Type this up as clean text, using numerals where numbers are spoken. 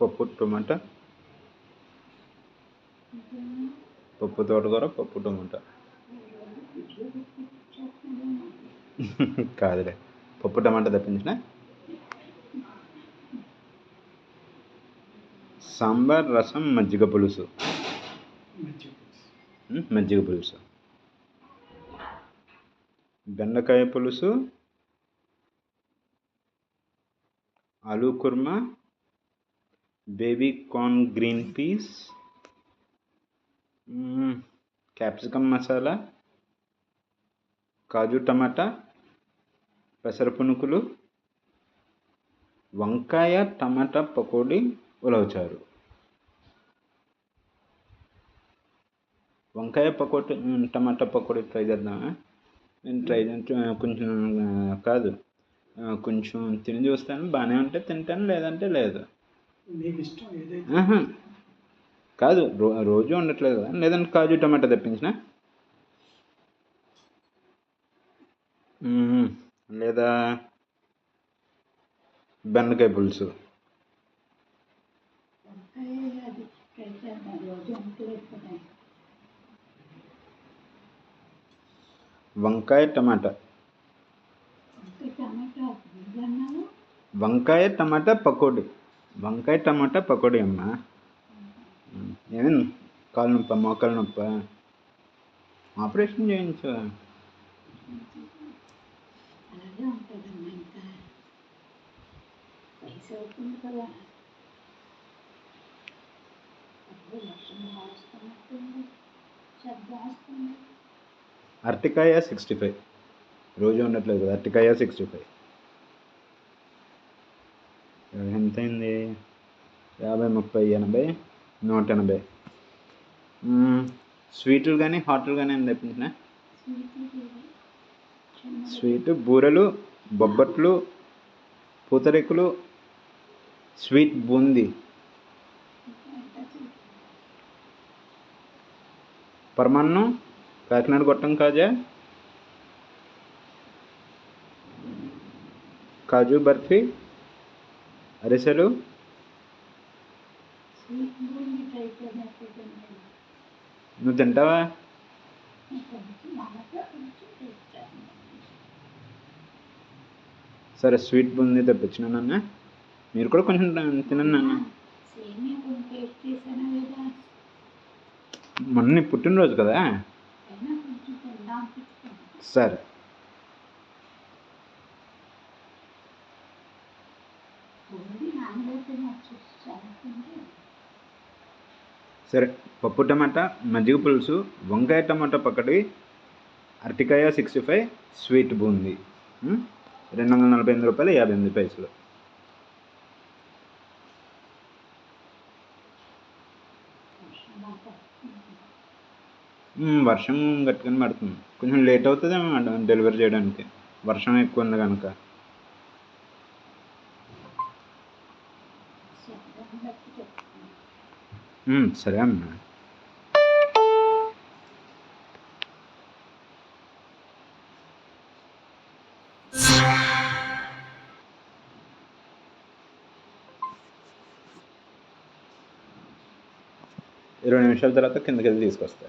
పప్పు టమాటా, పప్పు తోటకూర, పప్పు టమాటా. కాదులే, పప్పు టమాటా తప్పించిన. సాంబార్, రసం, మజ్జిగ పులుసు. మజ్జిగ పులుసు, బెండకాయ పులుసు, aloo kurma, baby corn green peas, capsicum masala, kaju tomato, పెసర పునుకులు, వంకాయ టమాటా పకోడీ, ఉలవచారు. వంకాయ పకోడీ, టమాటా పకోడీ ట్రై చేద్దామా? నేను ట్రై కొంచెం కాదు, కొంచెం తిని చూస్తాను. బాగానే ఉంటే తింటాను, లేదంటే లేదు. కాదు, రోజు ఉండట్లేదు కదా. లేదంటే కాజు టమాటా తెప్పించిన, లేదా బెండకాయ పులుసు. వంకాయ టమాటా, వంకాయ టమాటా పకోడీ, వంకాయ టమాటా పకోడీ అమ్మా. ఏమేమి కాలు నొప్ప, మోకాలు నొప్ప, ఆపరేషన్ చేయించు. అరటికాయ 65, రోజు ఉండట్లేదు కదా. అరటికాయ 65 ఎంత అయింది? 50, 30, 80, 180. స్వీట్లు కానీ హాట్లు కానీ ఏం తెప్పించిన? స్వీట్ బూరెలు, బొబ్బట్లు, పూతరేకులు, స్వీట్ బూందీ, పరమాన్నం, కాకినాడ గొట్టం కాజా, కాజు బర్ఫీ, అరిసెలు, నువ్వు తింటావా? సరే, స్వీట్ బూందీ తెప్పించిన నాన్న. మీరు కూడా కొంచెం తినండి నాన్న. మొన్న నీ పుట్టినరోజు కదా. సరే, సరే. పప్పు టమాటా, మజ్జిగ పులుసు, వంకాయ టమాటా పకోడీ, అరటికాయ 65, స్వీట్ బూందీ 248 రూపాయలు 58 పైసలు. వర్షం గట్టిగానే పడుతుంది. కొంచెం లేట్ అవుతుంది డెలివరీ చేయడానికి, వర్షం ఎక్కువ ఉంది కనుక. సరే అమ్మా. ఇరవై నిమిషాల తర్వాత కిందకి వెళ్ళి తీసుకొస్తా.